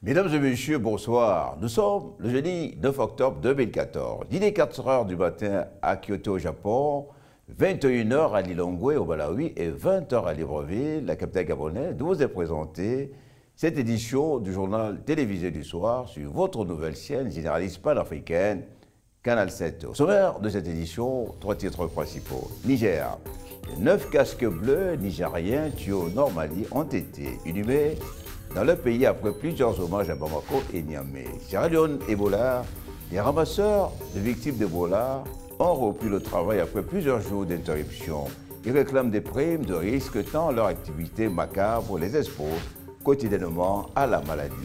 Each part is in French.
Mesdames et messieurs, bonsoir. Nous sommes le jeudi 9 octobre 2014. Il est 4 heures du matin à Kyoto, au Japon, 21 heures à Lilongwe, au Malawi, et 20 heures à Libreville, la capitale gabonaise, de vous est présentée cette édition du journal télévisé du soir sur votre nouvelle chaîne généraliste panafricaine, Canal 7. Au sommaire de cette édition, 3 titres principaux. Niger. Les 9 casques bleus nigériens tués au Nord Mali ont été inhumés dans le pays après plusieurs hommages à Bamako et Niamey. Sierra Leone, Ebola, les ramasseurs de victimes d'Ebola ont repris le travail après plusieurs jours d'interruption. Ils réclament des primes de risque tant leur activité macabre les expose quotidiennement à la maladie.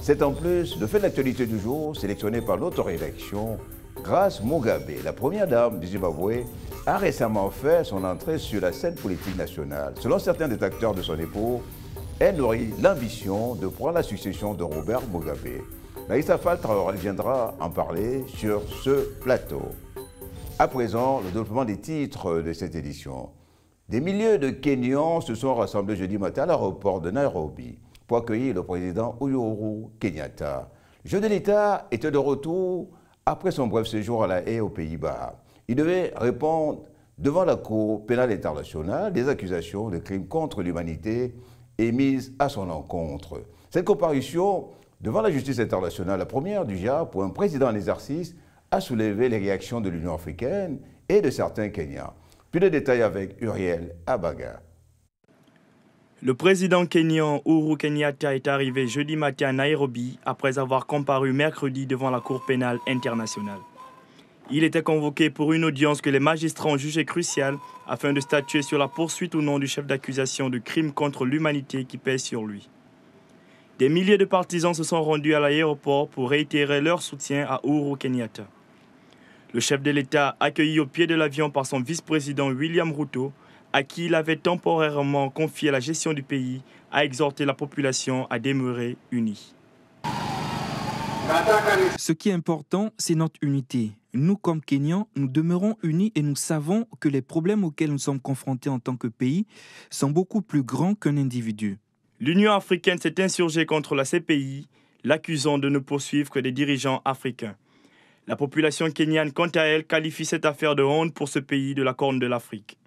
C'est en plus le fait de l'actualité du jour sélectionné par notre rédaction. Grace Mugabe, la première dame du Zimbabwe, a récemment fait son entrée sur la scène politique nationale. Selon certains détracteurs de son époux, elle nourrit l'ambition de prendre la succession de Robert Mugabe. Naïssa Fall Traoré viendra en parler sur ce plateau. À présent, le développement des titres de cette édition. Des milliers de Kenyans se sont rassemblés jeudi matin à l'aéroport de Nairobi pour accueillir le président Uhuru Kenyatta. Le chef de l'État était de retour après son bref séjour à La Haye aux Pays-Bas. Il devait répondre devant la Cour pénale internationale des accusations de crimes contre l'humanité émise à son encontre. Cette comparution devant la justice internationale, la première du genre pour un président en exercice, a soulevé les réactions de l'Union africaine et de certains Kenyans. Plus de détails avec Uriel Abaga. Le président kenyan Uhuru Kenyatta est arrivé jeudi matin à Nairobi après avoir comparu mercredi devant la Cour pénale internationale. Il était convoqué pour une audience que les magistrats ont jugée cruciale afin de statuer sur la poursuite ou non du chef d'accusation de crimes contre l'humanité qui pèse sur lui. Des milliers de partisans se sont rendus à l'aéroport pour réitérer leur soutien à Uhuru Kenyatta. Le chef de l'État, accueilli au pied de l'avion par son vice-président William Ruto, à qui il avait temporairement confié la gestion du pays, a exhorté la population à demeurer unie. Ce qui est important, c'est notre unité. Nous, comme Kenyans, nous demeurons unis et nous savons que les problèmes auxquels nous sommes confrontés en tant que pays sont beaucoup plus grands qu'un individu. L'Union africaine s'est insurgée contre la CPI, l'accusant de ne poursuivre que des dirigeants africains. La population kenyane, quant à elle, qualifie cette affaire de honte pour ce pays de la Corne de l'Afrique.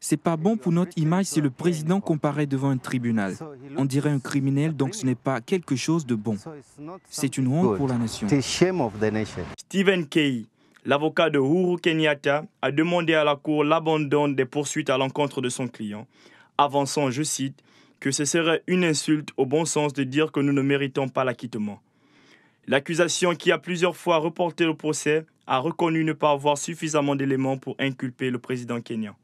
C'est pas bon pour notre image si le président comparaît devant un tribunal. On dirait un criminel, donc ce n'est pas quelque chose de bon. C'est une honte pour la nation. Stephen Key, l'avocat de Uhuru Kenyatta, a demandé à la Cour l'abandon des poursuites à l'encontre de son client, avançant, je cite, que ce serait une insulte au bon sens de dire que nous ne méritons pas l'acquittement. L'accusation, qui a plusieurs fois reporté le procès, a reconnu ne pas avoir suffisamment d'éléments pour inculper le président kenyan.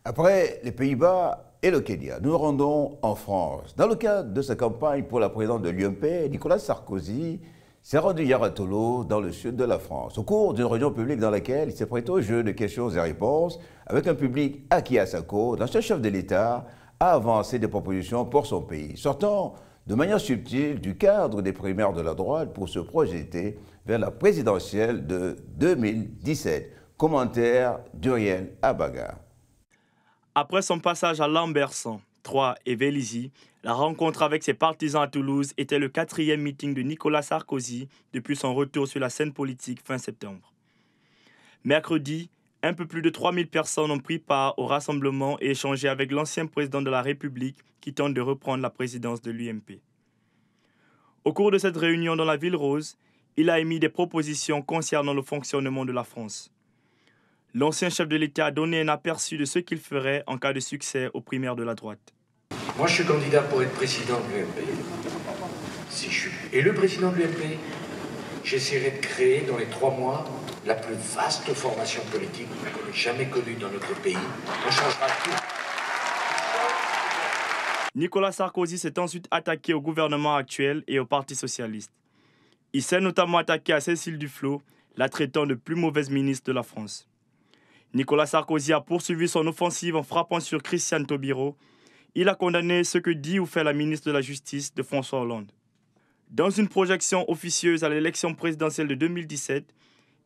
Après les Pays-Bas et le Kenya, nous nous rendons en France. Dans le cadre de sa campagne pour la présidence de l'UMP, Nicolas Sarkozy s'est rendu hier à Tolo, dans le sud de la France, au cours d'une réunion publique dans laquelle il s'est prêté au jeu de questions et réponses avec un public acquis à sa cause. L'ancien chef de l'État a avancé des propositions pour son pays, sortant de manière subtile du cadre des primaires de la droite pour se projeter vers la présidentielle de 2017. Commentaire d'Uriel Abaga. Après son passage à Lambersan, Troyes et Vélizy, la rencontre avec ses partisans à Toulouse était le 4e meeting de Nicolas Sarkozy depuis son retour sur la scène politique fin septembre. Mercredi, un peu plus de 3000 personnes ont pris part au rassemblement et échangé avec l'ancien président de la République qui tente de reprendre la présidence de l'UMP. Au cours de cette réunion dans la Ville Rose, il a émis des propositions concernant le fonctionnement de la France. L'ancien chef de l'État a donné un aperçu de ce qu'il ferait en cas de succès aux primaires de la droite. Moi, je suis candidat pour être président de l'UMP. Si je suis élu président de l'UMP, j'essaierai de créer dans les 3 mois la plus vaste formation politique qu'on ait jamais connue dans notre pays. On changera tout. Nicolas Sarkozy s'est ensuite attaqué au gouvernement actuel et au Parti socialiste. Il s'est notamment attaqué à Cécile Duflot, la traitant de plus mauvaise ministre de la France. Nicolas Sarkozy a poursuivi son offensive en frappant sur Christiane Taubira. Il a condamné ce que dit ou fait la ministre de la Justice de François Hollande. Dans une projection officieuse à l'élection présidentielle de 2017,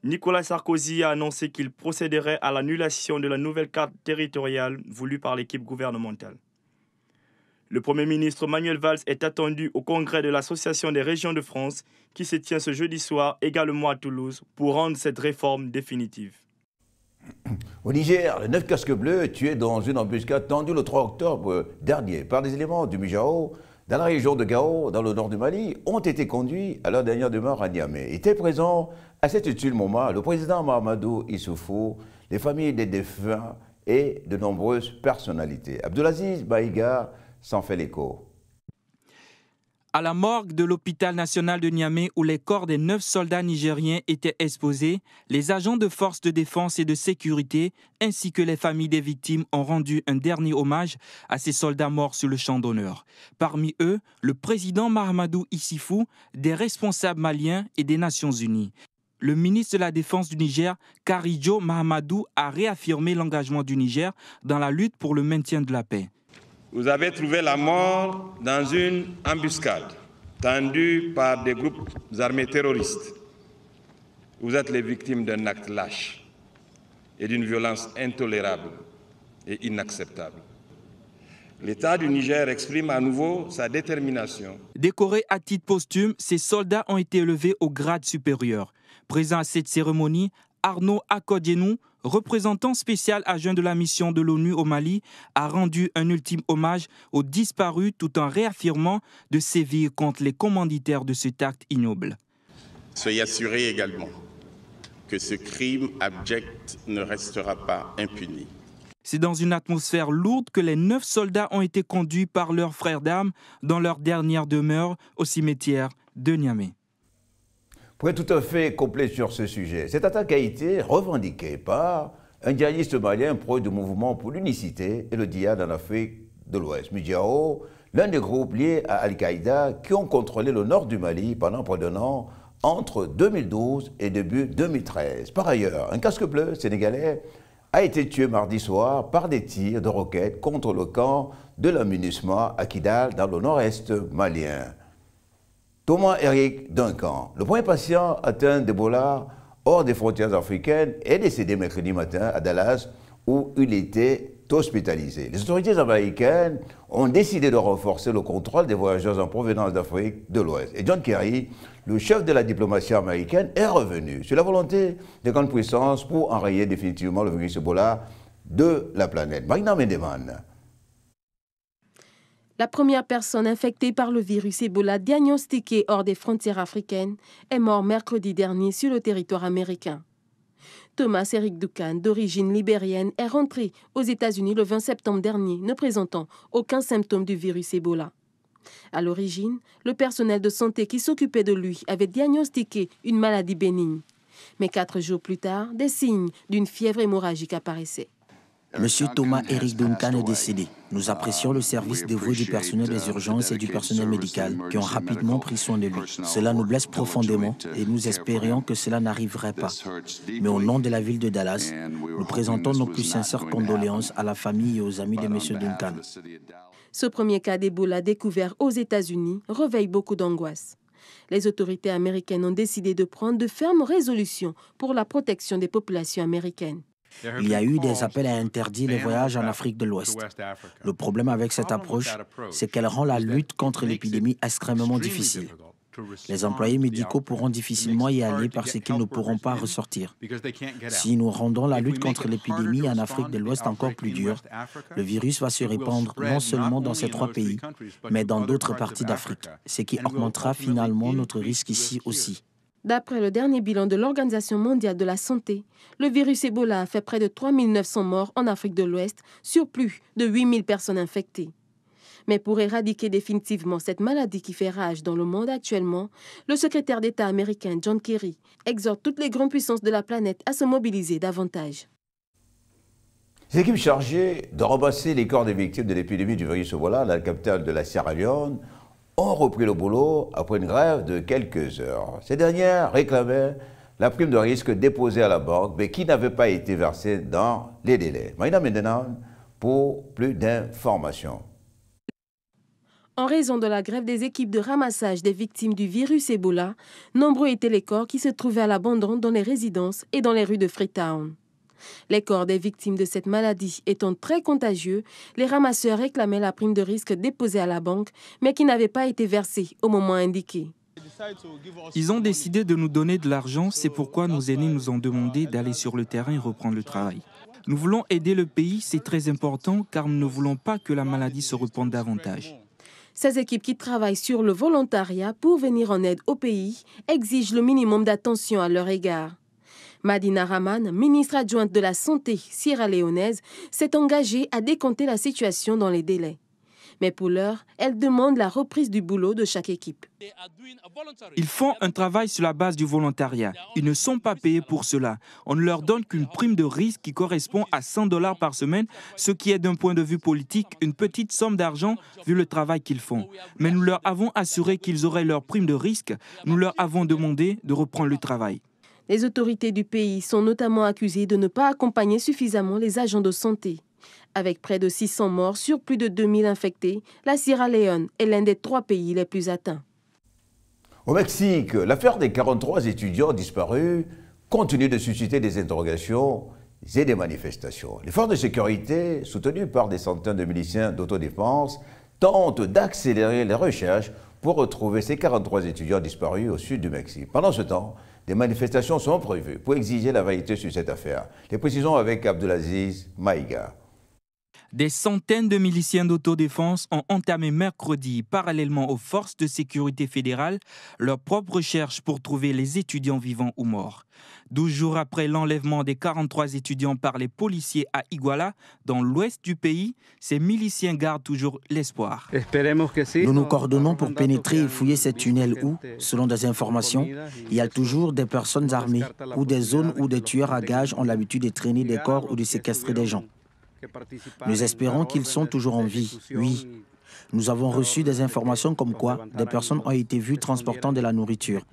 Nicolas Sarkozy a annoncé qu'il procéderait à l'annulation de la nouvelle carte territoriale voulue par l'équipe gouvernementale. Le Premier ministre Manuel Valls est attendu au congrès de l'Association des régions de France qui se tient ce jeudi soir également à Toulouse pour rendre cette réforme définitive. Au Niger, les 9 casques bleus tués dans une embuscade tendue le 3 octobre dernier par des éléments du Mijao dans la région de Gao, dans le nord du Mali, ont été conduits à leur dernière demeure à Niamey. Étaient présents à cet utile moment le président Mahamadou Issoufou, les familles des défunts et de nombreuses personnalités. Abdelaziz Baïga s'en fait l'écho. À la morgue de l'hôpital national de Niamey où les corps des 9 soldats nigériens étaient exposés, les agents de forces de défense et de sécurité ainsi que les familles des victimes ont rendu un dernier hommage à ces soldats morts sur le champ d'honneur. Parmi eux, le président Mahamadou Issoufou, des responsables maliens et des Nations Unies. Le ministre de la Défense du Niger, Karidjo Mahamadou, a réaffirmé l'engagement du Niger dans la lutte pour le maintien de la paix. Vous avez trouvé la mort dans une embuscade tendue par des groupes armés terroristes. Vous êtes les victimes d'un acte lâche et d'une violence intolérable et inacceptable. L'État du Niger exprime à nouveau sa détermination. Décorés à titre posthume, ces soldats ont été élevés au grade supérieur. Présent à cette cérémonie, Arnaud Akodienou, représentant spécial adjoint de la mission de l'ONU au Mali, a rendu un ultime hommage aux disparus tout en réaffirmant de sévir contre les commanditaires de cet acte ignoble. Soyez assurés également que ce crime abject ne restera pas impuni. C'est dans une atmosphère lourde que les 9 soldats ont été conduits par leurs frères d'armes dans leur dernière demeure au cimetière de Niamey. Pour être tout à fait complet sur ce sujet, cette attaque a été revendiquée par un djihadiste malien pro du mouvement pour l'unicité et le djihad en Afrique de l'Ouest, Mijao, l'un des groupes liés à Al-Qaïda qui ont contrôlé le nord du Mali pendant près d'un an entre 2012 et début 2013. Par ailleurs, un casque bleu sénégalais a été tué mardi soir par des tirs de roquettes contre le camp de la MINUSMA à Kidal dans le nord-est malien. Thomas-Éric Duncan, le premier patient atteint d'Ebola hors des frontières africaines, est décédé mercredi matin à Dallas où il était hospitalisé. Les autorités américaines ont décidé de renforcer le contrôle des voyageurs en provenance d'Afrique de l'Ouest. Et John Kerry, le chef de la diplomatie américaine, est revenu sur la volonté des grandes puissances pour enrayer définitivement le virus Ebola de la planète. Marina Mendeman. La première personne infectée par le virus Ebola diagnostiquée hors des frontières africaines est morte mercredi dernier sur le territoire américain. Thomas-Éric Duncan, d'origine libérienne, est rentré aux États-Unis le 20 septembre dernier, ne présentant aucun symptôme du virus Ebola. À l'origine, le personnel de santé qui s'occupait de lui avait diagnostiqué une maladie bénigne. Mais 4 jours plus tard, des signes d'une fièvre hémorragique apparaissaient. Monsieur Thomas-Éric Duncan est décédé. Nous apprécions le service dévoué du personnel des urgences et du personnel médical qui ont rapidement pris soin de lui. Cela nous blesse profondément et nous espérions que cela n'arriverait pas. Mais au nom de la ville de Dallas, nous présentons nos plus sincères condoléances à la famille et aux amis de Monsieur Duncan. Ce premier cas d'Ebola découvert aux États-Unis réveille beaucoup d'angoisse. Les autorités américaines ont décidé de prendre de fermes résolutions pour la protection des populations américaines. Il y a eu des appels à interdire les voyages en Afrique de l'Ouest. Le problème avec cette approche, c'est qu'elle rend la lutte contre l'épidémie extrêmement difficile. Les employés médicaux pourront difficilement y aller parce qu'ils ne pourront pas ressortir. Si nous rendons la lutte contre l'épidémie en Afrique de l'Ouest encore plus dure, le virus va se répandre non seulement dans ces 3 pays, mais dans d'autres parties d'Afrique, ce qui augmentera finalement notre risque ici aussi. D'après le dernier bilan de l'Organisation mondiale de la santé, le virus Ebola a fait près de 3 900 morts en Afrique de l'Ouest sur plus de 8 000 personnes infectées. Mais pour éradiquer définitivement cette maladie qui fait rage dans le monde actuellement, le secrétaire d'État américain John Kerry exhorte toutes les grandes puissances de la planète à se mobiliser davantage. Les équipes chargées de ramasser les corps des victimes de l'épidémie du virus Ebola, la capitale de la Sierra Leone, ont repris le boulot après une grève de quelques heures. Ces dernières réclamaient la prime de risque déposée à la banque, mais qui n'avait pas été versée dans les délais. Maïna Mendenan pour plus d'informations. En raison de la grève des équipes de ramassage des victimes du virus Ebola, nombreux étaient les corps qui se trouvaient à l'abandon dans les résidences et dans les rues de Freetown. Les corps des victimes de cette maladie étant très contagieux, les ramasseurs réclamaient la prime de risque déposée à la banque, mais qui n'avait pas été versée au moment indiqué. Ils ont décidé de nous donner de l'argent, c'est pourquoi nos aînés nous ont demandé d'aller sur le terrain et reprendre le travail. Nous voulons aider le pays, c'est très important, car nous ne voulons pas que la maladie se répande davantage. Ces équipes qui travaillent sur le volontariat pour venir en aide au pays exigent le minimum d'attention à leur égard. Madina Rahman, ministre adjointe de la Santé sierra-léonaise, s'est engagée à décompter la situation dans les délais. Mais pour l'heure, elle demande la reprise du boulot de chaque équipe. Ils font un travail sur la base du volontariat. Ils ne sont pas payés pour cela. On ne leur donne qu'une prime de risque qui correspond à $100 par semaine, ce qui est d'un point de vue politique une petite somme d'argent vu le travail qu'ils font. Mais nous leur avons assuré qu'ils auraient leur prime de risque. Nous leur avons demandé de reprendre le travail. Les autorités du pays sont notamment accusées de ne pas accompagner suffisamment les agents de santé. Avec près de 600 morts sur plus de 2000 infectés, la Sierra Leone est l'un des 3 pays les plus atteints. Au Mexique, l'affaire des 43 étudiants disparus continue de susciter des interrogations et des manifestations. Les forces de sécurité, soutenues par des centaines de miliciens d'autodéfense, tentent d'accélérer les recherches pour retrouver ces 43 étudiants disparus au sud du Mexique. Pendant ce temps, des manifestations sont prévues pour exiger la vérité sur cette affaire. Les précisions avec Abdelaziz Maïga. Des centaines de miliciens d'autodéfense ont entamé mercredi, parallèlement aux forces de sécurité fédérales, leur propre recherche pour trouver les étudiants vivants ou morts. 12 jours après l'enlèvement des 43 étudiants par les policiers à Iguala, dans l'ouest du pays, ces miliciens gardent toujours l'espoir. Nous nous coordonnons pour pénétrer et fouiller ces tunnels où, selon des informations, il y a toujours des personnes armées ou des zones où des tueurs à gages ont l'habitude de traîner des corps ou de séquestrer des gens. Nous espérons qu'ils sont toujours en vie, oui. Nous avons reçu des informations comme quoi des personnes ont été vues transportant de la nourriture.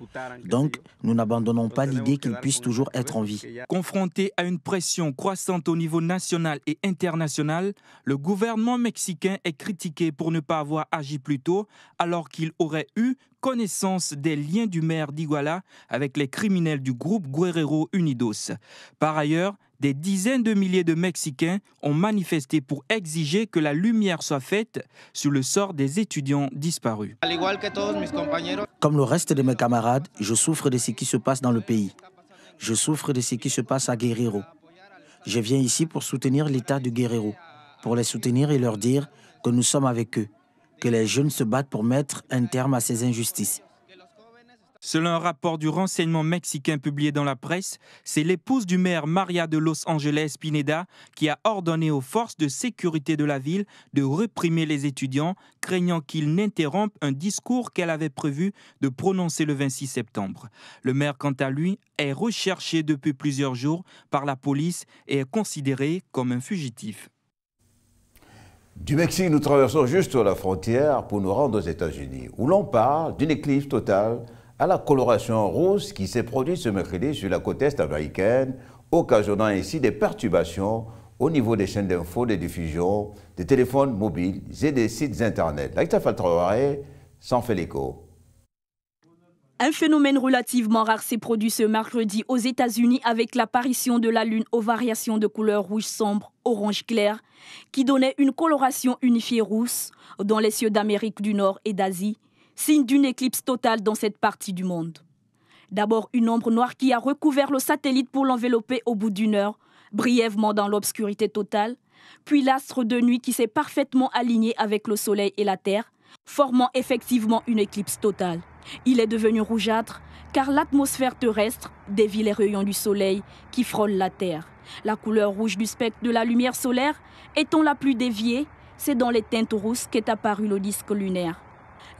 Donc, nous n'abandonnons pas l'idée qu'ils puissent toujours être en vie. Confronté à une pression croissante au niveau national et international, le gouvernement mexicain est critiqué pour ne pas avoir agi plus tôt, alors qu'il aurait eu connaissance des liens du maire d'Iguala avec les criminels du groupe Guerrero Unidos. Par ailleurs, des dizaines de milliers de Mexicains ont manifesté pour exiger que la lumière soit faite sur le sort des étudiants disparus. Comme le reste de mes camarades, je souffre de ce qui se passe dans le pays. Je souffre de ce qui se passe à Guerrero. Je viens ici pour soutenir l'État de Guerrero, pour les soutenir et leur dire que nous sommes avec eux, que les jeunes se battent pour mettre un terme à ces injustices. Selon un rapport du renseignement mexicain publié dans la presse, c'est l'épouse du maire Maria de Los Angeles Pineda qui a ordonné aux forces de sécurité de la ville de réprimer les étudiants, craignant qu'ils n'interrompent un discours qu'elle avait prévu de prononcer le 26 septembre. Le maire, quant à lui, est recherché depuis plusieurs jours par la police et est considéré comme un fugitif. Du Mexique, nous traversons juste la frontière pour nous rendre aux États-Unis, où l'on parle d'une éclipse totale à la coloration rouge qui s'est produite ce mercredi sur la côte est américaine, occasionnant ainsi des perturbations au niveau des chaînes d'infos, de diffusion, des téléphones mobiles et des sites Internet. Laïta Faltraoré s'en fait l'écho. Un phénomène relativement rare s'est produit ce mercredi aux États-Unis avec l'apparition de la Lune aux variations de couleur rouge sombre, orange clair, qui donnait une coloration unifiée rousse dans les cieux d'Amérique du Nord et d'Asie, signe d'une éclipse totale dans cette partie du monde. D'abord une ombre noire qui a recouvert le satellite pour l'envelopper au bout d'une heure, brièvement dans l'obscurité totale, puis l'astre de nuit qui s'est parfaitement aligné avec le Soleil et la Terre, formant effectivement une éclipse totale. Il est devenu rougeâtre car l'atmosphère terrestre dévie les rayons du Soleil qui frôlent la Terre. La couleur rouge du spectre de la lumière solaire étant la plus déviée, c'est dans les teintes rousses qu'est apparu le disque lunaire.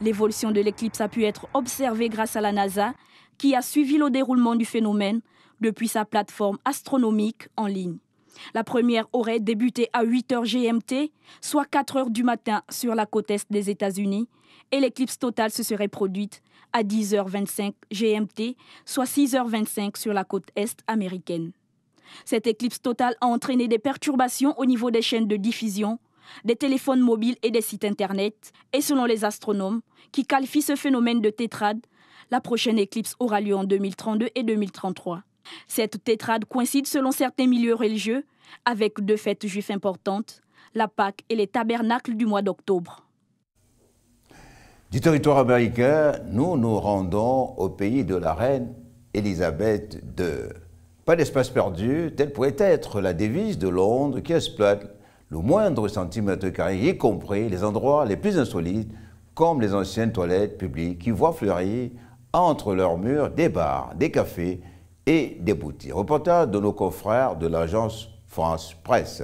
L'évolution de l'éclipse a pu être observée grâce à la NASA, qui a suivi le déroulement du phénomène depuis sa plateforme astronomique en ligne. La première aurait débuté à 8h GMT, soit 4h du matin sur la côte est des États-Unis, et l'éclipse totale se serait produite à 10h25 GMT, soit 6h25 sur la côte est américaine. Cette éclipse totale a entraîné des perturbations au niveau des chaînes de diffusion, des téléphones mobiles et des sites internet. Et selon les astronomes, qui qualifient ce phénomène de tétrade, la prochaine éclipse aura lieu en 2032 et 2033. Cette tétrade coïncide selon certains milieux religieux avec deux fêtes juives importantes, la Pâque et les tabernacles du mois d'octobre. Du territoire américain, nous nous rendons au pays de la reine Elisabeth II. Pas d'espace perdu, telle pourrait être la devise de Londres qui exploite le moindre centimètre carré, y compris les endroits les plus insolites, comme les anciennes toilettes publiques qui voient fleurir entre leurs murs des bars, des cafés et des boutiques. Reportage de nos confrères de l'agence France Presse.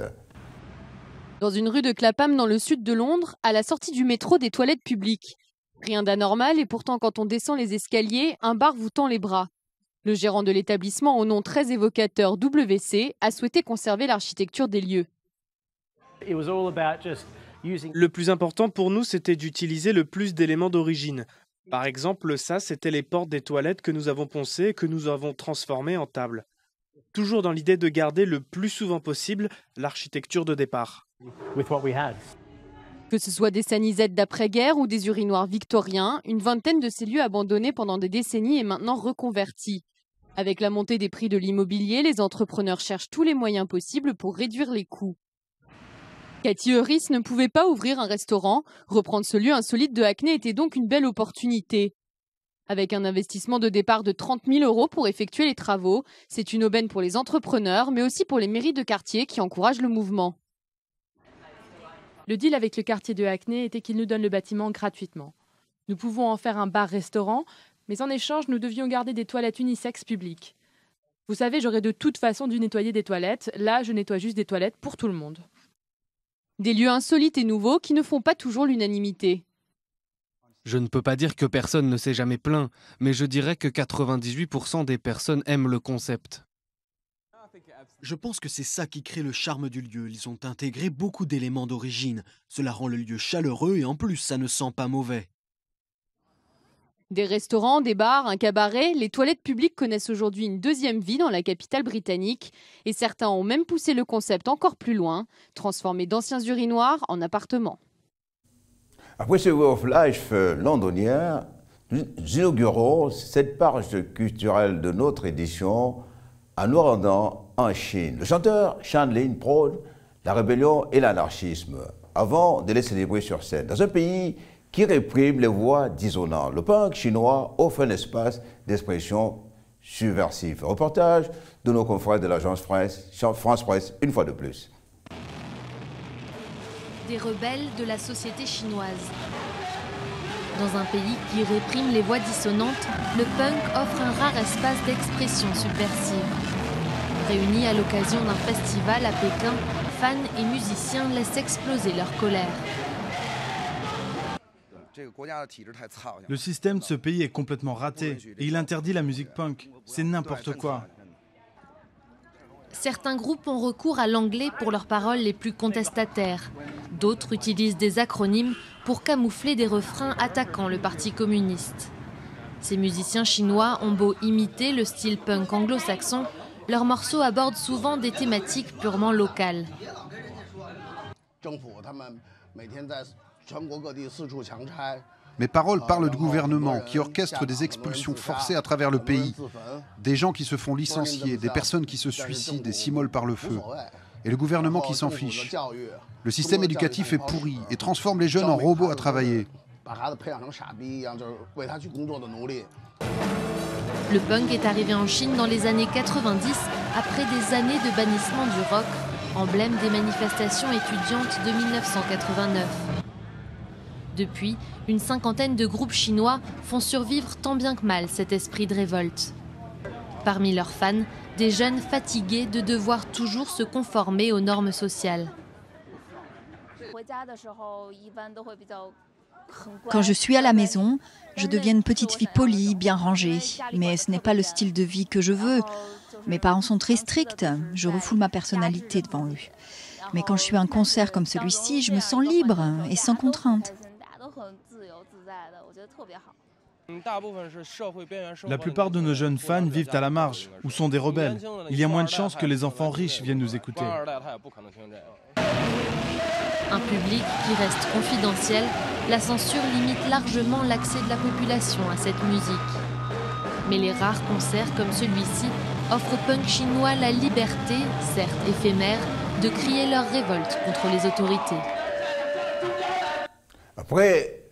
Dans une rue de Clapham dans le sud de Londres, à la sortie du métro des toilettes publiques. Rien d'anormal et pourtant quand on descend les escaliers, un bar vous tend les bras. Le gérant de l'établissement au nom très évocateur WC a souhaité conserver l'architecture des lieux. Le plus important pour nous, c'était d'utiliser le plus d'éléments d'origine. Par exemple, ça, c'était les portes des toilettes que nous avons poncées et que nous avons transformées en table. Toujours dans l'idée de garder le plus souvent possible l'architecture de départ. Que ce soit des sanisettes d'après-guerre ou des urinoirs victoriens, une vingtaine de ces lieux abandonnés pendant des décennies est maintenant reconvertie. Avec la montée des prix de l'immobilier, les entrepreneurs cherchent tous les moyens possibles pour réduire les coûts. Cathy Euris ne pouvait pas ouvrir un restaurant. Reprendre ce lieu insolite de Hackney était donc une belle opportunité. Avec un investissement de départ de 30 000 € pour effectuer les travaux, c'est une aubaine pour les entrepreneurs, mais aussi pour les mairies de quartier qui encouragent le mouvement. Le deal avec le quartier de Hackney était qu'il nous donne le bâtiment gratuitement. Nous pouvons en faire un bar-restaurant, mais en échange, nous devions garder des toilettes unisexes publiques. Vous savez, j'aurais de toute façon dû nettoyer des toilettes. Là, je nettoie juste des toilettes pour tout le monde. Des lieux insolites et nouveaux qui ne font pas toujours l'unanimité. Je ne peux pas dire que personne ne s'est jamais plaint, mais je dirais que 98% des personnes aiment le concept. Je pense que c'est ça qui crée le charme du lieu. Ils ont intégré beaucoup d'éléments d'origine. Cela rend le lieu chaleureux et en plus, ça ne sent pas mauvais. Des restaurants, des bars, un cabaret, les toilettes publiques connaissent aujourd'hui une deuxième vie dans la capitale britannique. Et certains ont même poussé le concept encore plus loin, transformé d'anciens urinoirs en appartements. Après ce Way of Life londonien, nous inaugurons cette page culturelle de notre édition en nous rendant en Chine. Le chanteur Shan Lin prône la rébellion et l'anarchisme avant de les célébrer sur scène. Dans un pays qui réprime les voix dissonantes, le punk chinois offre un espace d'expression subversif. Reportage de nos confrères de l'agence France Presse, une fois de plus. Des rebelles de la société chinoise. Dans un pays qui réprime les voix dissonantes, le punk offre un rare espace d'expression subversive. Réunis à l'occasion d'un festival à Pékin, fans et musiciens laissent exploser leur colère. Le système de ce pays est complètement raté et il interdit la musique punk. C'est n'importe quoi. Certains groupes ont recours à l'anglais pour leurs paroles les plus contestataires. D'autres utilisent des acronymes pour camoufler des refrains attaquant le Parti communiste. Ces musiciens chinois ont beau imiter le style punk anglo-saxon, leurs morceaux abordent souvent des thématiques purement locales. Mes paroles parlent du gouvernement qui orchestre des expulsions forcées à travers le pays, des gens qui se font licencier, des personnes qui se suicident et s'immolent par le feu, et le gouvernement qui s'en fiche. Le système éducatif est pourri et transforme les jeunes en robots à travailler. Le punk est arrivé en Chine dans les années 90, après des années de bannissement du rock, emblème des manifestations étudiantes de 1989. Depuis, une cinquantaine de groupes chinois font survivre tant bien que mal cet esprit de révolte. Parmi leurs fans, des jeunes fatigués de devoir toujours se conformer aux normes sociales. Quand je suis à la maison, je deviens une petite fille polie, bien rangée. Mais ce n'est pas le style de vie que je veux. Mes parents sont très stricts, je refoule ma personnalité devant eux. Mais quand je suis à un concert comme celui-ci, je me sens libre et sans contrainte. La plupart de nos jeunes fans vivent à la marge ou sont des rebelles. Il y a moins de chances que les enfants riches viennent nous écouter. Un public qui reste confidentiel, la censure limite largement l'accès de la population à cette musique. Mais les rares concerts comme celui-ci offrent aux punks chinois la liberté, certes éphémère, de crier leur révolte contre les autorités. Après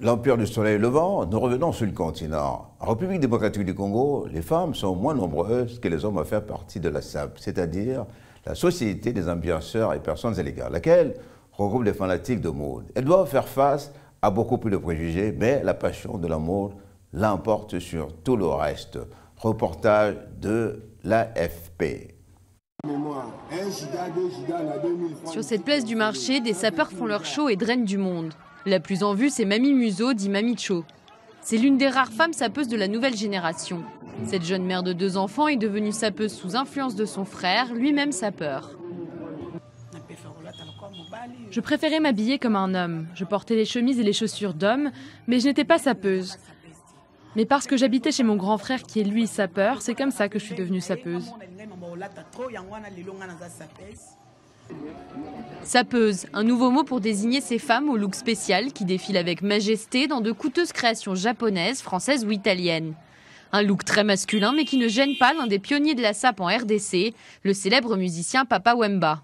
l'Empire du Soleil levant, nous revenons sur le continent. En République démocratique du Congo, les femmes sont moins nombreuses que les hommes à faire partie de la SAP, c'est-à-dire la Société des ambianceurs et personnes illégales, laquelle regroupe les fanatiques de mode. Elles doivent faire face à beaucoup plus de préjugés, mais la passion de la mode l'emporte sur tout le reste. Reportage de l'AFP. Sur cette place du marché, des sapeurs font leur show et drainent du monde. La plus en vue, c'est Mamie Muso, dit Mamie Cho. C'est l'une des rares femmes sapeuses de la nouvelle génération. Cette jeune mère de 2 enfants est devenue sapeuse sous influence de son frère, lui-même sapeur. Je préférais m'habiller comme un homme. Je portais les chemises et les chaussures d'homme, mais je n'étais pas sapeuse. Mais parce que j'habitais chez mon grand frère qui est lui sapeur, c'est comme ça que je suis devenue sapeuse. Sapeuse, un nouveau mot pour désigner ces femmes au look spécial qui défilent avec majesté dans de coûteuses créations japonaises, françaises ou italiennes. Un look très masculin mais qui ne gêne pas l'un des pionniers de la SAP en RDC, le célèbre musicien Papa Wemba.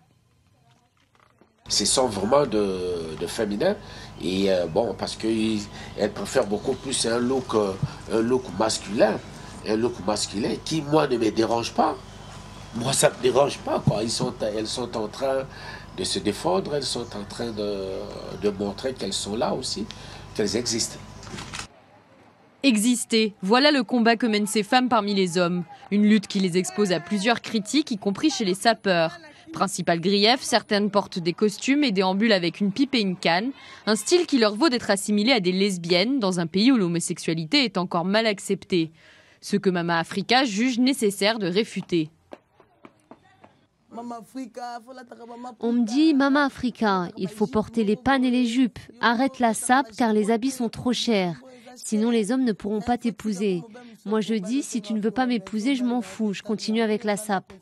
C'est sans vraiment de féminin et bon parce qu'elle préfère beaucoup plus un look masculin, qui moi ne me dérange pas. Moi ça me dérange pas quoi. Elles sont en train de se défendre, elles sont en train de montrer qu'elles sont là aussi, qu'elles existent. Exister, voilà le combat que mènent ces femmes parmi les hommes. Une lutte qui les expose à plusieurs critiques, y compris chez les sapeurs. Principal grief, certaines portent des costumes et déambulent avec une pipe et une canne, un style qui leur vaut d'être assimilées à des lesbiennes dans un pays où l'homosexualité est encore mal acceptée. Ce que Mama Africa juge nécessaire de réfuter. On me dit, Mama Africa, il faut porter les pannes et les jupes. Arrête la sape car les habits sont trop chers. Sinon les hommes ne pourront pas t'épouser. Moi je dis, si tu ne veux pas m'épouser, je m'en fous. Je continue avec la sape.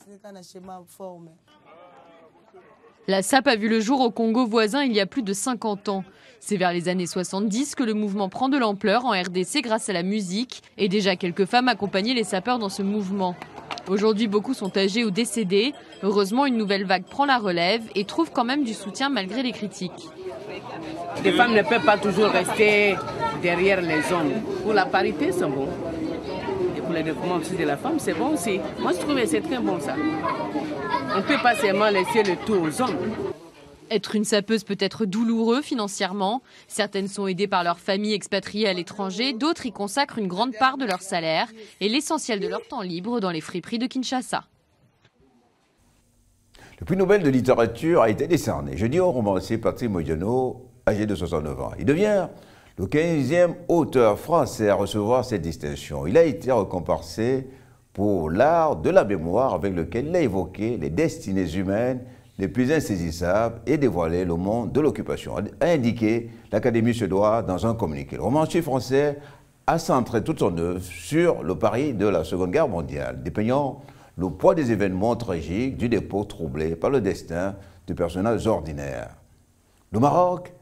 La SAP a vu le jour au Congo voisin il y a plus de 50 ans. C'est vers les années 70 que le mouvement prend de l'ampleur en RDC grâce à la musique. Et déjà quelques femmes accompagnaient les sapeurs dans ce mouvement. Aujourd'hui, beaucoup sont âgés ou décédés. Heureusement, une nouvelle vague prend la relève et trouve quand même du soutien malgré les critiques. Les femmes ne peuvent pas toujours rester derrière les hommes. Pour la parité, c'est bon. Et pour le développement aussi de la femme, c'est bon aussi. Moi, je trouve que c'est très bon ça. On ne peut pas seulement laisser le tout aux hommes. Être une sapeuse peut être douloureux financièrement. Certaines sont aidées par leur famille expatriée à l'étranger, d'autres y consacrent une grande part de leur salaire et l'essentiel de leur temps libre dans les friperies de Kinshasa. Le prix Nobel de littérature a été décerné jeudi au romancier Patrick Modiano, âgé de 69 ans. Il devient le 15e auteur français à recevoir cette distinction. Il a été récompensé pour l'art de la mémoire avec lequel il a évoqué les destinées humaines les plus insaisissables et dévoilé le monde de l'occupation, a indiqué l'Académie suédoise dans un communiqué. Le romancier français a centré toute son œuvre sur le Paris de la Seconde Guerre mondiale, dépeignant le poids des événements tragiques d'une époque troublée par le destin de personnages ordinaires. Le Maroc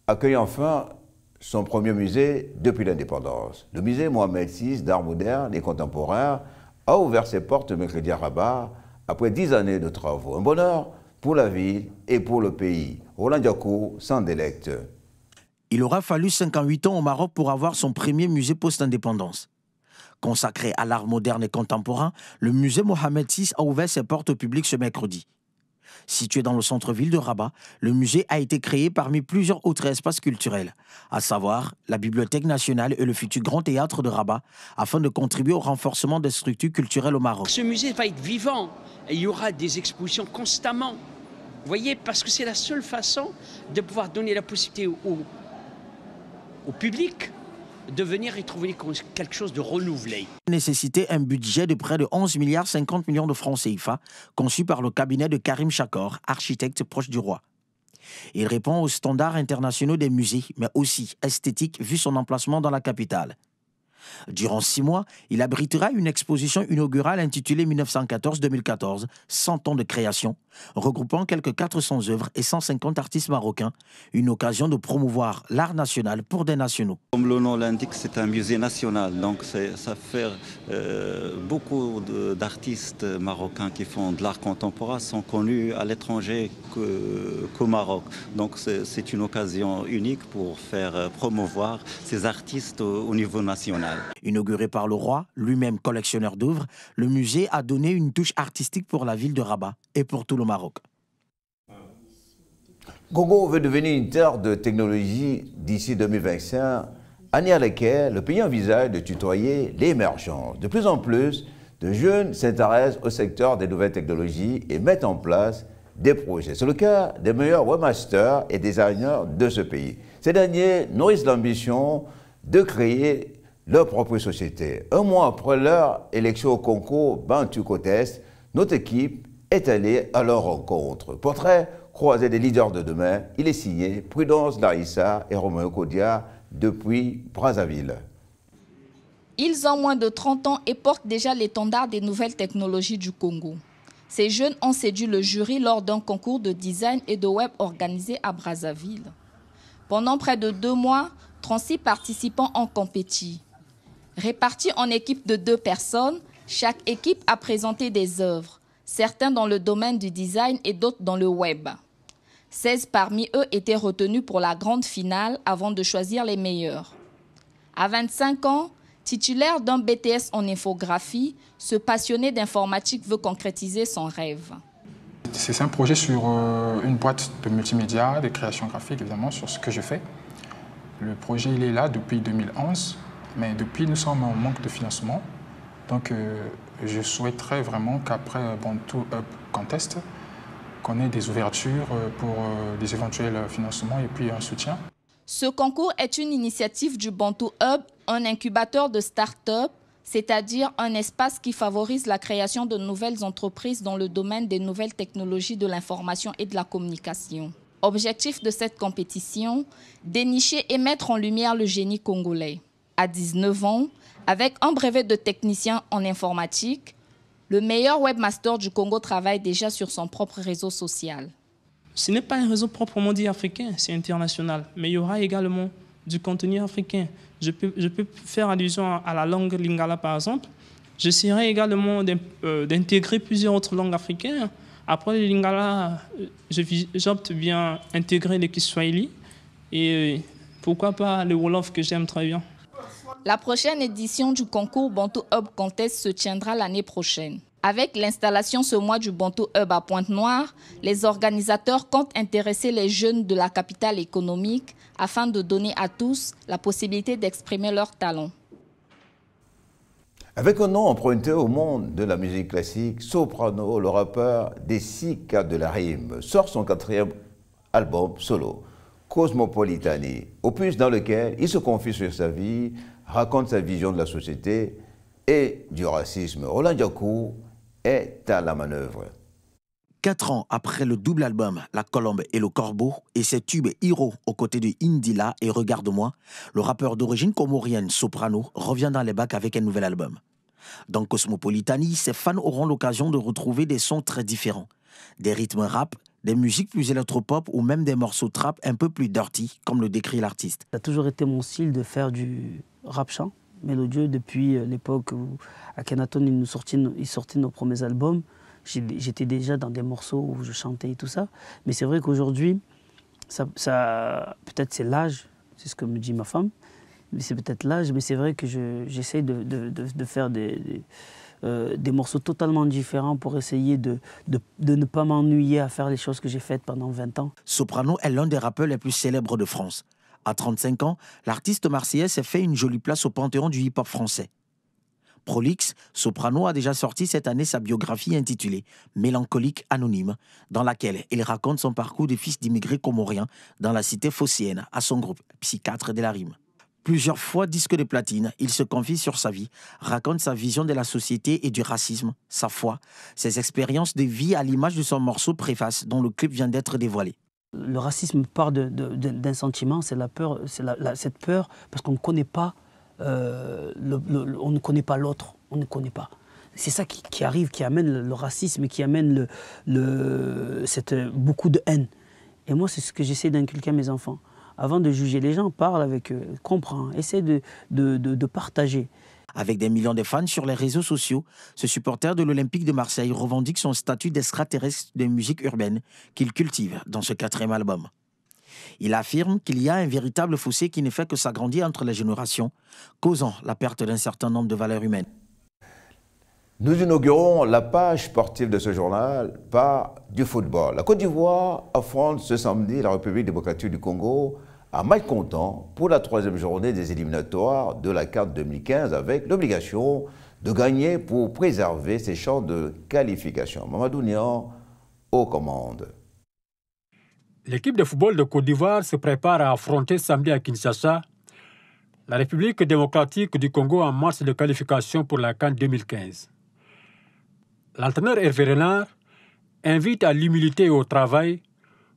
accueille enfin son premier musée depuis l'indépendance. Le musée Mohamed VI d'art moderne et contemporain a ouvert ses portes mercredi à Rabat après 10 années de travaux. Un bonheur pour la ville et pour le pays. Roland Diaco s'en délecte. Il aura fallu 58 ans au Maroc pour avoir son premier musée post-indépendance. Consacré à l'art moderne et contemporain, le musée Mohamed VI a ouvert ses portes au public ce mercredi. Situé dans le centre-ville de Rabat, le musée a été créé parmi plusieurs autres espaces culturels, à savoir la Bibliothèque nationale et le futur Grand Théâtre de Rabat, afin de contribuer au renforcement des structures culturelles au Maroc. Ce musée va être vivant et il y aura des expositions constamment. Vous voyez, parce que c'est la seule façon de pouvoir donner la possibilité au public de venir y trouver quelque chose de renouvelé. Nécessitait un budget de près de 11 milliards 50 millions de francs CFA, conçu par le cabinet de Karim Chakor, architecte proche du roi. Il répond aux standards internationaux des musées, mais aussi esthétique vu son emplacement dans la capitale. Durant 6 mois, il abritera une exposition inaugurale intitulée 1914-2014, 100 ans de création, regroupant quelques 400 œuvres et 150 artistes marocains, une occasion de promouvoir l'art national pour des nationaux. Comme le nom l'indique, c'est un musée national, donc ça fait beaucoup d'artistes marocains qui font de l'art contemporain sont connus à l'étranger qu'au Maroc. Donc c'est une occasion unique pour faire promouvoir ces artistes au niveau national. Inauguré par le roi, lui-même collectionneur d'œuvres, le musée a donné une touche artistique pour la ville de Rabat et pour tout le Maroc. Congo veut devenir une terre de technologie d'ici 2025, année à laquelle le pays envisage de tutoyer l'émergence. De plus en plus de jeunes s'intéressent au secteur des nouvelles technologies et mettent en place des projets. C'est le cas des meilleurs webmasters et designers de ce pays. Ces derniers nourrissent l'ambition de créer leur propre société. Un mois après leur élection au concours Bantu Contest, notre équipe est allée à leur rencontre. Portrait croisé des leaders de demain, il est signé Prudence Larissa et Romain Kodia depuis Brazzaville. Ils ont moins de 30 ans et portent déjà l'étendard des nouvelles technologies du Congo. Ces jeunes ont séduit le jury lors d'un concours de design et de web organisé à Brazzaville. Pendant près de 2 mois, 36 participants ont compéti. Répartis en équipes de 2 personnes, chaque équipe a présenté des œuvres, certains dans le domaine du design et d'autres dans le web. 16 parmi eux étaient retenus pour la grande finale avant de choisir les meilleurs. À 25 ans, titulaire d'un BTS en infographie, ce passionné d'informatique veut concrétiser son rêve. C'est un projet sur une boîte de multimédia, de création graphique, évidemment, sur ce que je fais. Le projet, il est là depuis 2011, mais depuis, nous sommes en manque de financement. Donc, je souhaiterais vraiment qu'après Bantu Hub Contest, qu'on ait des ouvertures pour des éventuels financements et puis un soutien. Ce concours est une initiative du Bantu Hub, un incubateur de start-up, c'est-à-dire un espace qui favorise la création de nouvelles entreprises dans le domaine des nouvelles technologies de l'information et de la communication. Objectif de cette compétition, dénicher et mettre en lumière le génie congolais. À 19 ans, avec un brevet de technicien en informatique, le meilleur webmaster du Congo travaille déjà sur son propre réseau social. Ce n'est pas un réseau proprement dit africain, c'est international. Mais il y aura également du contenu africain. Je peux faire allusion à la langue lingala, par exemple. J'essaierai également d'intégrer plusieurs autres langues africaines. Après le lingala, j'opte bien intégrer le kiswahili et pourquoi pas le wolof que j'aime très bien. La prochaine édition du concours Bantu Hub Contest se tiendra l'année prochaine. Avec l'installation ce mois du Bantu Hub à Pointe-Noire, les organisateurs comptent intéresser les jeunes de la capitale économique afin de donner à tous la possibilité d'exprimer leurs talents. Avec un nom emprunté au monde de la musique classique, Soprano, le rappeur des 6 cas de la rime, sort son 4e album solo, Cosmopolitani, opus dans lequel il se confie sur sa vie, raconte sa vision de la société et du racisme. Roland Diakou est à la manœuvre. 4 ans après le double album La Colombe et le Corbeau et ses tubes Hiro aux côtés de Indila et Regarde-moi, le rappeur d'origine comorienne Soprano revient dans les bacs avec un nouvel album. Dans Cosmopolitani, ses fans auront l'occasion de retrouver des sons très différents. Des rythmes rap, des musiques plus électropop ou même des morceaux trap un peu plus dirty, comme le décrit l'artiste. Ça a toujours été mon style de faire du rap-chant mélodieux depuis l'époque où Akhenaton il sortait nos premiers albums. J'étais déjà dans des morceaux où je chantais et tout ça. Mais c'est vrai qu'aujourd'hui, peut-être c'est l'âge, c'est ce que me dit ma femme, mais c'est peut-être l'âge, mais c'est vrai que j'essaie de faire des morceaux totalement différents pour essayer de ne pas m'ennuyer à faire les choses que j'ai faites pendant 20 ans. Soprano est l'un des rappeurs les plus célèbres de France. À 35 ans, l'artiste marseillais s'est fait une jolie place au panthéon du hip-hop français. Prolixe, Soprano a déjà sorti cette année sa biographie intitulée « Mélancolique anonyme », dans laquelle il raconte son parcours de fils d'immigrés comoriens dans la cité phocéenne à son groupe Psychiatre de la rime. Plusieurs fois disque de platine, il se confie sur sa vie, raconte sa vision de la société et du racisme, sa foi, ses expériences de vie à l'image de son morceau Préface dont le clip vient d'être dévoilé. Le racisme part d'un sentiment, c'est la peur, cette peur parce qu'on ne connaît pas on ne connaît pas l'autre, on ne connaît pas. C'est ça qui arrive, qui amène le racisme et qui amène beaucoup de haine. Et moi, c'est ce que j'essaie d'inculquer à mes enfants. Avant de juger les gens, parle avec eux, comprends, essaie de partager. Avec des millions de fans sur les réseaux sociaux, ce supporter de l'Olympique de Marseille revendique son statut d'extraterrestre de musique urbaine qu'il cultive dans ce 4e album. Il affirme qu'il y a un véritable fossé qui ne fait que s'agrandir entre les générations, causant la perte d'un certain nombre de valeurs humaines. Nous inaugurons la page sportive de ce journal par du football. La Côte d'Ivoire affronte ce samedi la République démocratique du Congo à match comptant pour la 3e journée des éliminatoires de la CAN 2015 avec l'obligation de gagner pour préserver ses chances de qualification. Mamadou Nian aux commandes. L'équipe de football de Côte d'Ivoire se prépare à affronter samedi à Kinshasa la République démocratique du Congo en match de qualification pour la CAN 2015. L'entraîneur Hervé Renard invite à l'humilité et au travail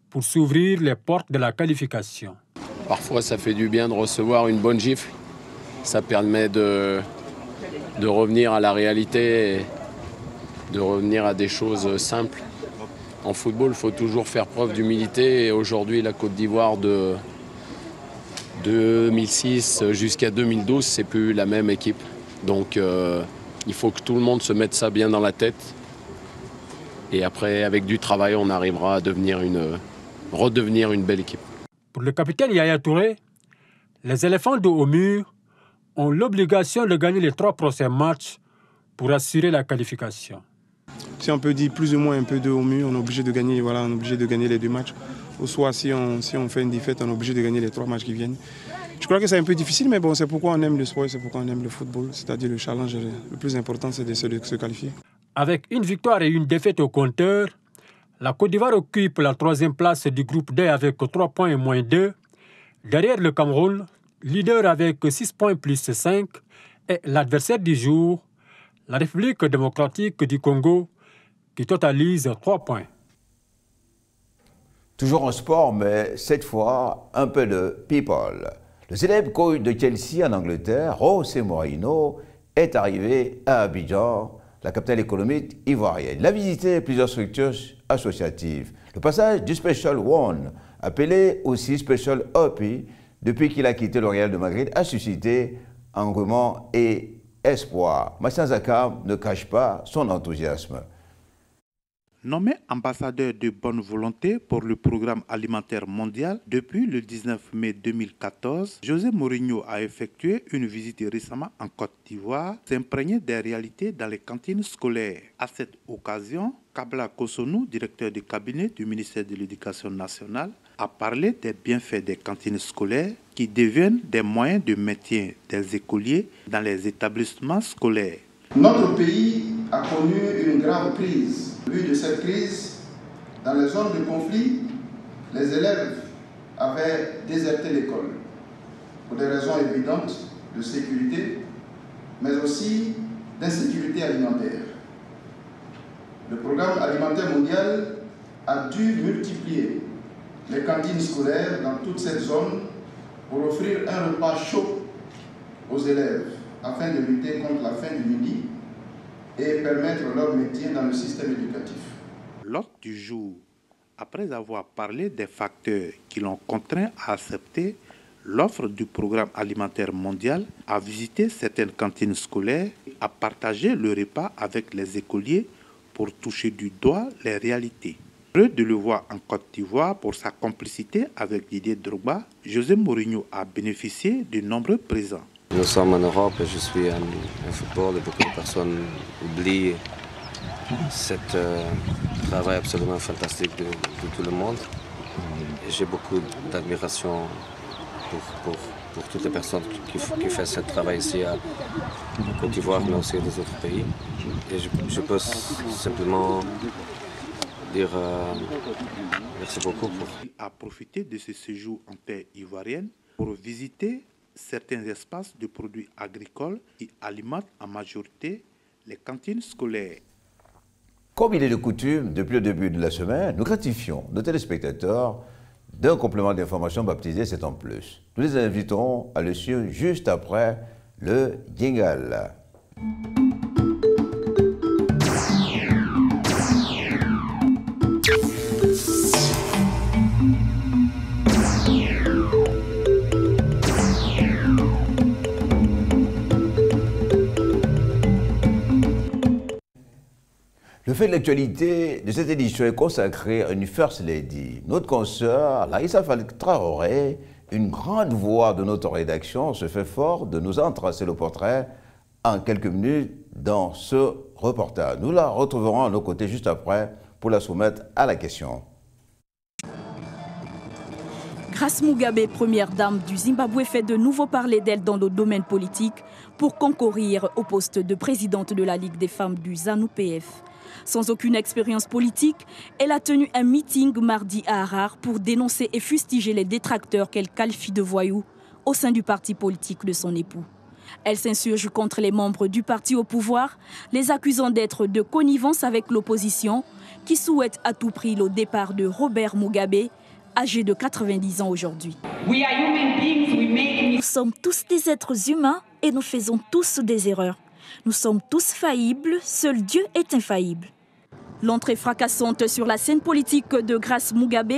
pour s'ouvrir les portes de la qualification. Parfois, ça fait du bien de recevoir une bonne gifle. Ça permet de revenir à la réalité et de revenir à des choses simples. En football, il faut toujours faire preuve d'humilité. Et aujourd'hui, la Côte d'Ivoire de 2006 jusqu'à 2012, c'est plus la même équipe. Donc, il faut que tout le monde se mette ça bien dans la tête. Et après, avec du travail, on arrivera à redevenir une belle équipe. Pour le capitaine Yaya Touré, les éléphants de haut mur ont l'obligation de gagner les 3 prochains matchs pour assurer la qualification. Si on peut dire plus ou moins un peu de haut mur, on est obligé de gagner, on est obligé de gagner les 2 matchs. Ou soit si on fait une défaite, on est obligé de gagner les 3 matchs qui viennent. Je crois que c'est un peu difficile, mais bon, c'est pourquoi on aime le sport, c'est pourquoi on aime le football. C'est-à-dire le challenge, le plus important, c'est de se qualifier. Avec une victoire et une défaite au compteur, la Côte d'Ivoire occupe la 3e place du groupe D avec 3 points et moins 2. Derrière le Cameroun, leader avec 6 points plus 5, et l'adversaire du jour, la République démocratique du Congo, qui totalise 3 points. Toujours en sport, mais cette fois, un peu de people. Le célèbre coach de Chelsea en Angleterre, José Mourinho, est arrivé à Abidjan, la capitale économique ivoirienne. Il a visité plusieurs structures associatives. Le passage du Special One, appelé aussi Special Hopi, depuis qu'il a quitté le Real de Madrid, a suscité engouement et espoir. Massin Zakam ne cache pas son enthousiasme. Nommé ambassadeur de bonne volonté pour le programme alimentaire mondial depuis le 19 mai 2014, José Mourinho a effectué une visite récemment en Côte d'Ivoire, s'imprégner des réalités dans les cantines scolaires. À cette occasion, Kabla Kosonou, directeur de cabinet du ministère de l'Éducation nationale, a parlé des bienfaits des cantines scolaires qui deviennent des moyens de maintien des écoliers dans les établissements scolaires. Notre pays a connu une grave crise. Au vu de cette crise, dans les zones de conflit, les élèves avaient déserté l'école pour des raisons évidentes de sécurité, mais aussi d'insécurité alimentaire. Le programme alimentaire mondial a dû multiplier les cantines scolaires dans toute cette zone pour offrir un repas chaud aux élèves afin de lutter contre la faim du midi et permettre leur maintien dans le système éducatif. L'hôte du jour, après avoir parlé des facteurs qui l'ont contraint à accepter l'offre du programme alimentaire mondial, a visité certaines cantines scolaires et a partagé le repas avec les écoliers pour toucher du doigt les réalités. Heureux de le voir en Côte d'Ivoire pour sa complicité avec Didier Drogba, José Mourinho a bénéficié de nombreux présents. Nous sommes en Europe et je suis en football et beaucoup de personnes oublient ce travail absolument fantastique de tout le monde. J'ai beaucoup d'admiration pour toutes les personnes qui font ce travail ici à Côte d'Ivoire, mais aussi dans autres pays. Et je peux simplement dire merci beaucoup. Il a profité de ce séjour en terre ivoirienne pour visiter certains espaces de produits agricoles qui alimentent en majorité les cantines scolaires. Comme il est de coutume, depuis le début de la semaine, nous gratifions nos téléspectateurs d'un complément d'information baptisé C'est en plus. Nous les invitons à le suivre juste après le jingle. Le fait de l'actualité de cette édition est consacré à une First Lady. Notre consoeur, Larissa Traoré, une grande voix de notre rédaction, se fait fort de nous en tracer le portrait en quelques minutes dans ce reportage. Nous la retrouverons à nos côtés juste après pour la soumettre à la question. Grace Mugabe, première dame du Zimbabwe, fait de nouveau parler d'elle dans le domaine politique pour concourir au poste de présidente de la Ligue des femmes du ZANU-PF. Sans aucune expérience politique, elle a tenu un meeting mardi à Harare pour dénoncer et fustiger les détracteurs qu'elle qualifie de voyous au sein du parti politique de son époux. Elle s'insurge contre les membres du parti au pouvoir, les accusant d'être de connivence avec l'opposition qui souhaite à tout prix le départ de Robert Mugabe, âgé de 90 ans aujourd'hui. Nous sommes tous des êtres humains et nous faisons tous des erreurs. Nous sommes tous faillibles, seul Dieu est infaillible. L'entrée fracassante sur la scène politique de Grace Mugabe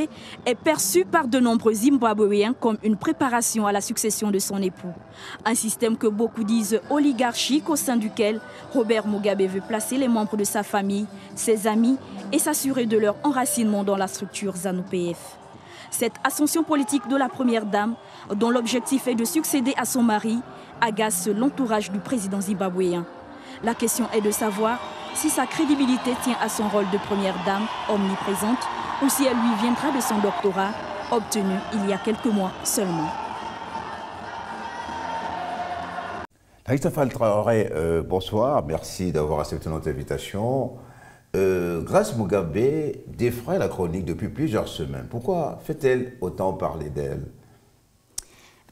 est perçue par de nombreux Zimbabwéens comme une préparation à la succession de son époux. Un système que beaucoup disent oligarchique au sein duquel Robert Mugabe veut placer les membres de sa famille, ses amis et s'assurer de leur enracinement dans la structure ZANU-PF. Cette ascension politique de la première dame, dont l'objectif est de succéder à son mari, agace l'entourage du président zimbabwéen. La question est de savoir si sa crédibilité tient à son rôle de première dame omniprésente ou si elle lui viendra de son doctorat obtenu il y a quelques mois seulement. Larissa Traoré, bonsoir, merci d'avoir accepté notre invitation. Grace Mugabe défraie la chronique depuis plusieurs semaines. Pourquoi fait-elle autant parler d'elle?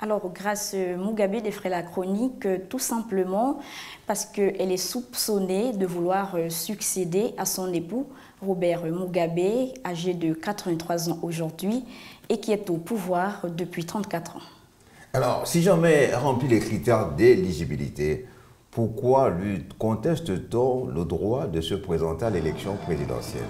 Alors, Grace Mugabe défraie la chronique tout simplement parce qu'elle est soupçonnée de vouloir succéder à son époux, Robert Mugabe, âgé de 83 ans aujourd'hui et qui est au pouvoir depuis 34 ans. Alors, si jamais remplit les critères d'éligibilité, pourquoi lui conteste-t-on le droit de se présenter à l'élection présidentielle?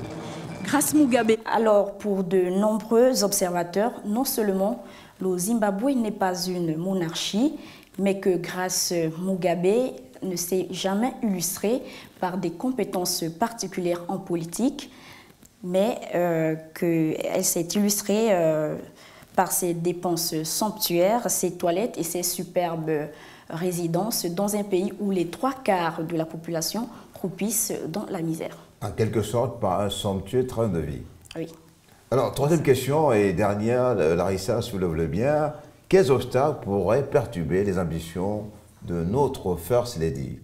Grace Mugabe. Alors, pour de nombreux observateurs, non seulement le Zimbabwe n'est pas une monarchie, mais que Grace Mugabe ne s'est jamais illustrée par des compétences particulières en politique, mais qu'elle s'est illustrée par ses dépenses somptuaires, ses toilettes et ses superbes résidences dans un pays où les 3/4 de la population croupissent dans la misère. En quelque sorte, par un somptueux train de vie. Oui. Alors, troisième question et dernière, Larissa soulève-le bien. Quels obstacles pourraient perturber les ambitions de notre First Lady?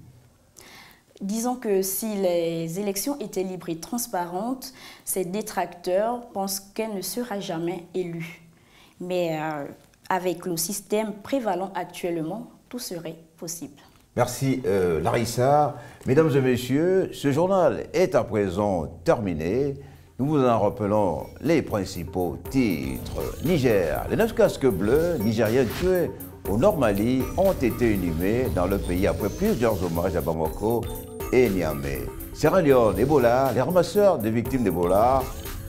Disons que si les élections étaient libres et transparentes, ses détracteurs pensent qu'elle ne sera jamais élue. Mais avec le système prévalant actuellement, tout serait possible. Merci Larissa. Mesdames et messieurs, ce journal est à présent terminé. Nous vous en rappelons les principaux titres. Niger, les 9 casques bleus nigériens tués au Nord Mali ont été inhumés dans le pays après plusieurs hommages à Bamako et Niamey. Sierra Leone, Ebola, les ramasseurs des victimes d'Ebola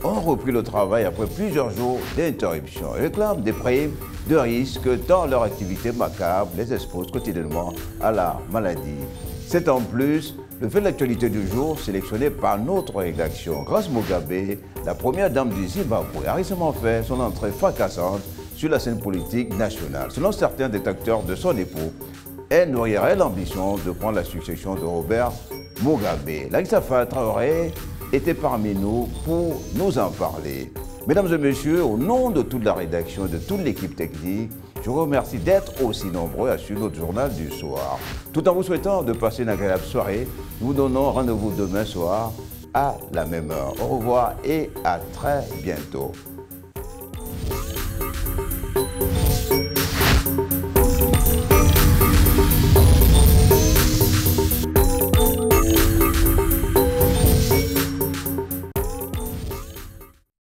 ont repris le travail après plusieurs jours d'interruption et réclament des primes de risque tant leur activité macabre les expose quotidiennement à la maladie. C'est en plus le fait de l'actualité du jour sélectionné par notre rédaction. Grace Mugabe, la première dame du Zimbabwe, a récemment fait son entrée fracassante sur la scène politique nationale. Selon certains détracteurs de son époux, elle nourrirait l'ambition de prendre la succession de Robert Mugabe. Larissa Traoré était parmi nous pour nous en parler. Mesdames et messieurs, au nom de toute la rédaction et de toute l'équipe technique, je vous remercie d'être aussi nombreux à suivre notre journal du soir. Tout en vous souhaitant de passer une agréable soirée, nous vous donnons rendez-vous demain soir à la même heure. Au revoir et à très bientôt.